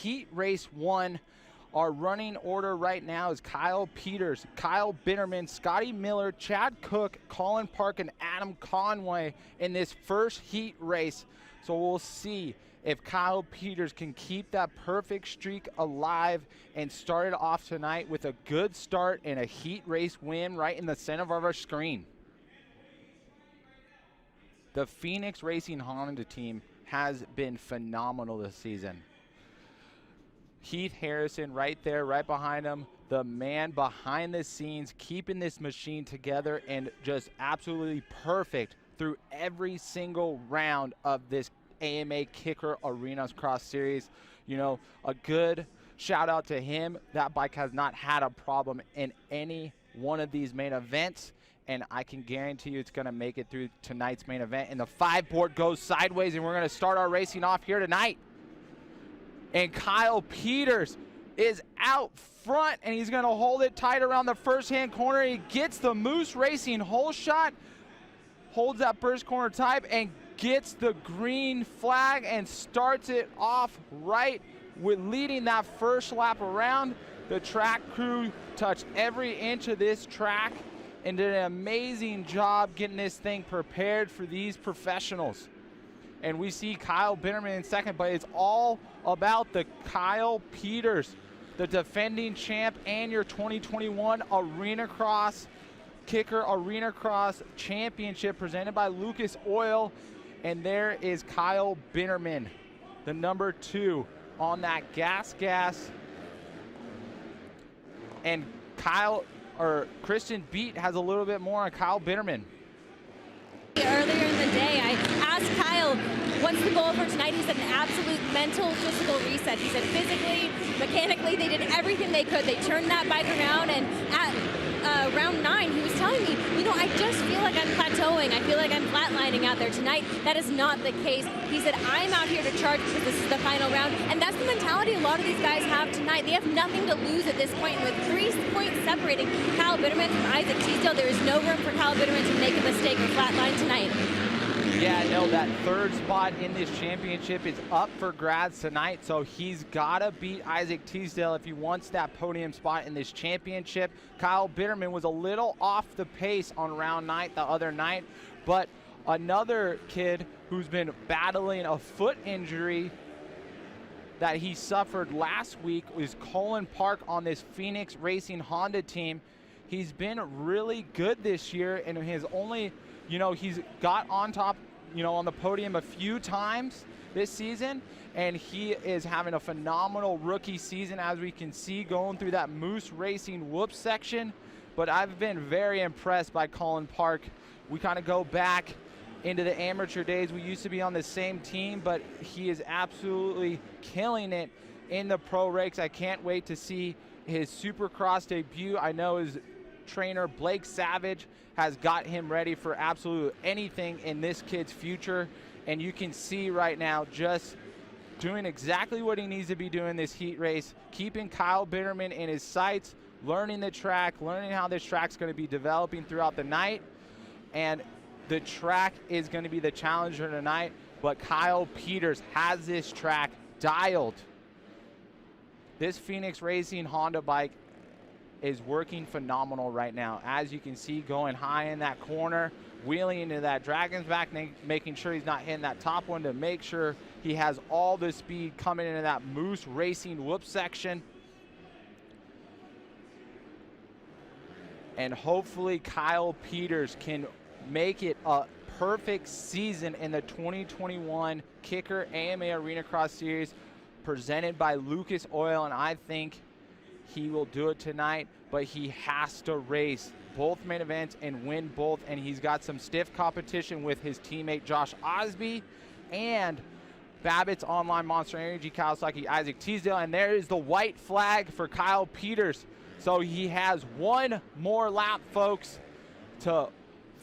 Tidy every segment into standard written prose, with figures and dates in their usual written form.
Heat Race 1. Our running order right now is Kyle Peters, Kyle Bitterman, Scotty Miller, Chad Cook, Colin Park, and Adam Conway in this first heat race. So we'll see if Kyle Peters can keep that perfect streak alive and start it off tonight with a good start and a heat race win right in the center of our screen. The Phoenix Racing Honda team has been phenomenal this season. Heath Harrison right there, right behind him, the man behind the scenes, keeping this machine together and just absolutely perfect through every single round of this AMA Kicker Arenacross series. You know, a good shout out to him. That bike has not had a problem in any one of these main events, and I can guarantee you it's going to make it through tonight's main event. And the 5-board goes sideways, and we're going to start our racing off here tonight. And Kyle Peters is out front, and he's going to hold it tight around the first-hand corner. He gets the Moose Racing hole shot, holds that first corner tight, and gets the green flag and starts it off right with leading that first lap around. The track crew touched every inch of this track and did an amazing job getting this thing prepared for these professionals. And we see Kyle Bitterman in second, but it's all about the Kyle Peters, the defending champ and your 2021 Arenacross Kicker Arenacross Championship presented by Lucas Oil. And there is Kyle Bitterman, the number 2 on that gas. And Christian Beat has a little bit more on Kyle Bitterman. Earlier in the day, I asked Kyle, what's the goal for tonight? He said an absolute mental, physical reset. He said physically, mechanically, they did everything they could. They turned that bike around, and at round 9, he was telling me, you know, I just feel like I'm plateauing. I feel like I'm flatlining out there. Tonight, that is not the case. He said, I'm out here to charge because this is the final round, and that's the mentality a lot of these guys have tonight. They have nothing to lose at this point. With 3 points separating Kyle Bitterman from Isaac Teasdale, there is no room for Kyle Bitterman to make a mistake or flatline tonight. Yeah, no, that 3rd spot in this championship is up for grabs tonight, so he's got to beat Isaac Teasdale if he wants that podium spot in this championship. Kyle Bitterman was a little off the pace on round 9 the other night, but another kid who's been battling a foot injury that he suffered last week is Colin Park on this Phoenix Racing Honda team. He's been really good this year, and his only, you know, he's got on top, you know, on the podium a few times this season, and he is having a phenomenal rookie season, as we can see going through that Moose Racing whoop section. But I've been very impressed by Colin Park. We kind of go back into the amateur days. We used to be on the same team, but he is absolutely killing it in the pro ranks. I can't wait to see his Supercross debut. I know his trainer Blake Savage has got him ready for absolutely anything in this kid's future, and you can see right now just doing exactly what he needs to be doing this heat race, keeping Kyle Bitterman in his sights, learning the track, learning how this track's going to be developing throughout the night, and the track is going to be the challenger tonight, but Kyle Peters has this track dialed. This Phoenix Racing Honda bike is working phenomenal right now. As you can see, going high in that corner, wheeling into that Dragon's back, making sure he's not hitting that top one to make sure he has all the speed coming into that Moose Racing whoop section. And hopefully Kyle Peters can make it a perfect season in the 2021 Kicker AMA Arenacross Series presented by Lucas Oil, and I think he will do it tonight, but he has to race both main events and win both, and he's got some stiff competition with his teammate Josh Osby and Babbitt's Online Monster Energy Kawasaki Isaac Teasdale, and there is the white flag for Kyle Peters. So he has one more lap, folks, to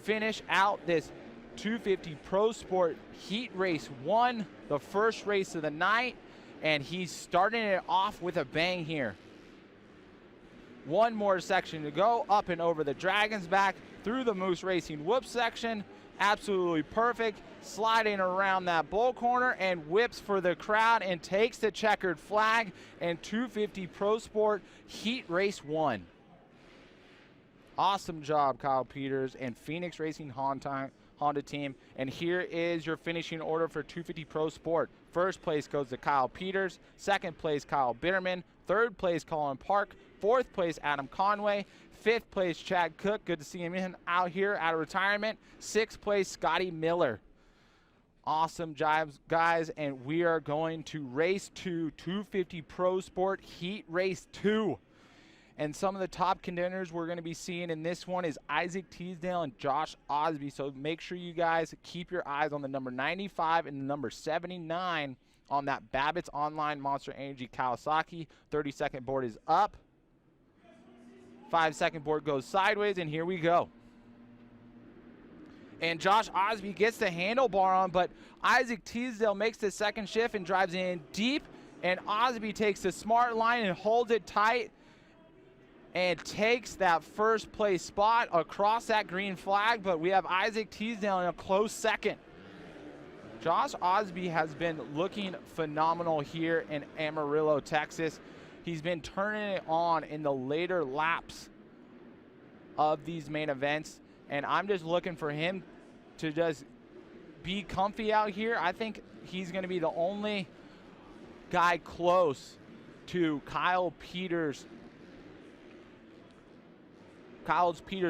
finish out this 250 Pro Sport Heat Race 1, the first race of the night, and he's starting it off with a bang here. One more section to go, up and over the Dragon's back, through the Moose Racing whoop section, absolutely perfect, sliding around that bull corner and whips for the crowd and takes the checkered flag, and 250 Pro Sport Heat Race 1. Awesome job, Kyle Peters and Phoenix Racing Honda team. And here is your finishing order for 250 Pro Sport. First place goes to Kyle Peters. Second place, Kyle Bitterman. Third place, Colin Park. Fourth place, Adam Conway. Fifth place, Chad Cook. Good to see him out here out of retirement. Sixth place, Scotty Miller. Awesome jobs, guys. And we are going to race to 250 Pro Sport Heat Race 2. And some of the top contenders we're going to be seeing in this one is Isaac Teasdale and Josh Osby. So make sure you guys keep your eyes on the number 95 and the number 79 on that Babbitt's Online Monster Energy Kawasaki. 30-second board is up. 5-second board goes sideways, and here we go. And Josh Osby gets the handlebar on, but Isaac Teasdale makes the second shift and drives in deep. And Osby takes the smart line and holds it tight and takes that first place spot across that green flag, but we have Isaac Teasdale in a close second. Josh Osby has been looking phenomenal here in Amarillo, Texas. He's been turning it on in the later laps of these main events, and I'm just looking for him to just be comfy out here. I think he's going to be the only guy close to Kyle Peters'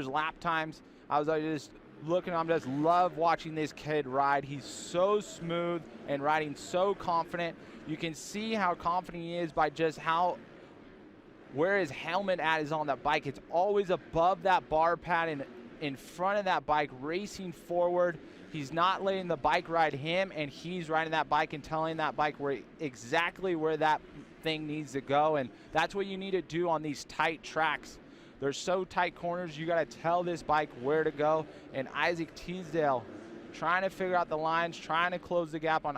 lap times. I was just looking, I just love watching this kid ride. He's so smooth and riding so confident. You can see how confident he is by just where his helmet is on that bike. It's always above that bar pad and in front of that bike, racing forward. He's not letting the bike ride him, and he's riding that bike and telling that bike exactly where that thing needs to go. And that's what you need to do on these tight tracks. They're so tight corners, you got to tell this bike where to go. And Isaac Teasdale trying to figure out the lines, trying to close the gap on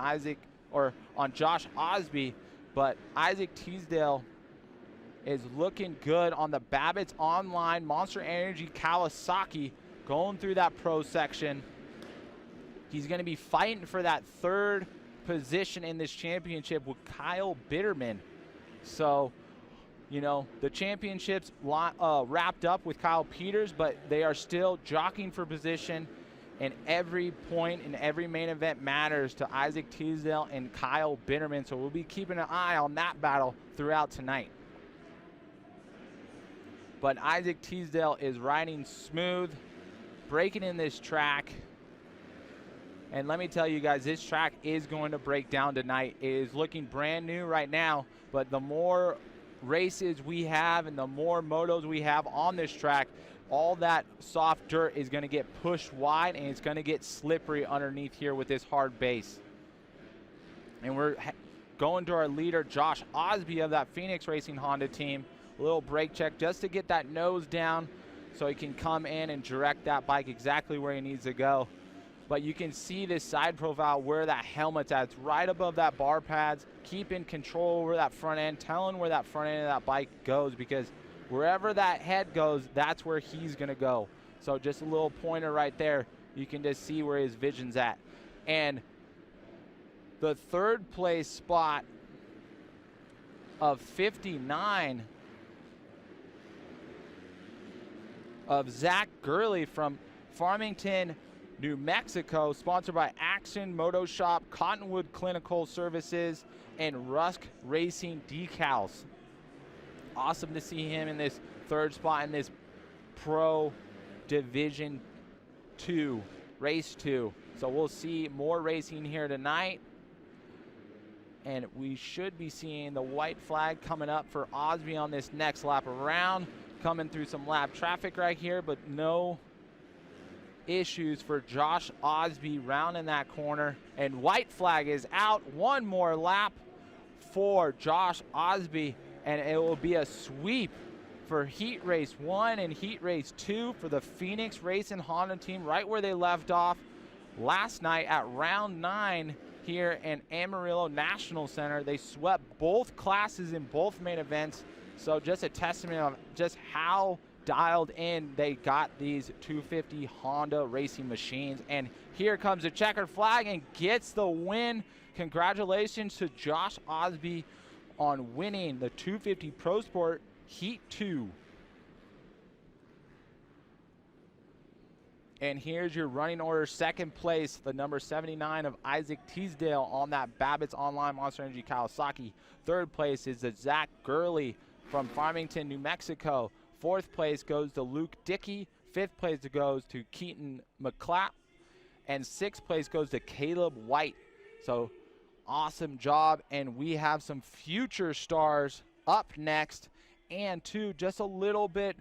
Josh Osby. But Isaac Teasdale is looking good on the Babbitt's Online Monster Energy Kawasaki, going through that pro section. He's going to be fighting for that third position in this championship with Kyle Bitterman. So, you know, the championship's wrapped up with Kyle Peters, but they are still jockeying for position, and every point in every main event matters to Isaac Teasdale and Kyle Bitterman. So we'll be keeping an eye on that battle throughout tonight. But Isaac Teasdale is riding smooth, breaking in this track. And let me tell you guys, this track is going to break down tonight. It is looking brand new right now, but the more races we have and the more motos we have on this track, all that soft dirt is going to get pushed wide, and it's going to get slippery underneath here with this hard base. And we're going to our leader, Josh Osby of that Phoenix Racing Honda team. A little brake check just to get that nose down so he can come in and direct that bike exactly where he needs to go. But you can see this side profile where that helmet's at. It's right above that bar pads. Keep in control over that front end, telling where that front end of that bike goes, because wherever that head goes, that's where he's going to go. So just a little pointer right there. You can just see where his vision's at. And the third place spot of 59 of Zach Gurley from Farmington, New Mexico, sponsored by Action Moto Shop, Cottonwood Clinical Services, and Rusk Racing Decals. Awesome to see him in this third spot in this Pro Division 2, Race 2. So we'll see more racing here tonight. And we should be seeing the white flag coming up for Osby on this next lap around. Coming through some lap traffic right here, but no issues for Josh Osby rounding that corner. And white flag is out. One more lap for Josh Osby, and it will be a sweep for Heat Race 1 and Heat Race 2 for the Phoenix Racing Honda team, right where they left off last night at round 9 here in Amarillo National Center. They swept both classes in both main events. So just a testament of just how dialed in. They got these 250 Honda racing machines. And here comes the checkered flag and gets the win. Congratulations to Josh Osby on winning the 250 Pro Sport Heat 2. And here's your running order. Second place, the number 79 of Isaac Teasdale on that Babbitt's Online Monster Energy Kawasaki. Third place is the Zach Gurley from Farmington, New Mexico. Fourth place goes to Luke Dickey. Fifth place goes to Keaton McClap. And sixth place goes to Caleb White. So awesome job. And we have some future stars up next. And two, just a little bit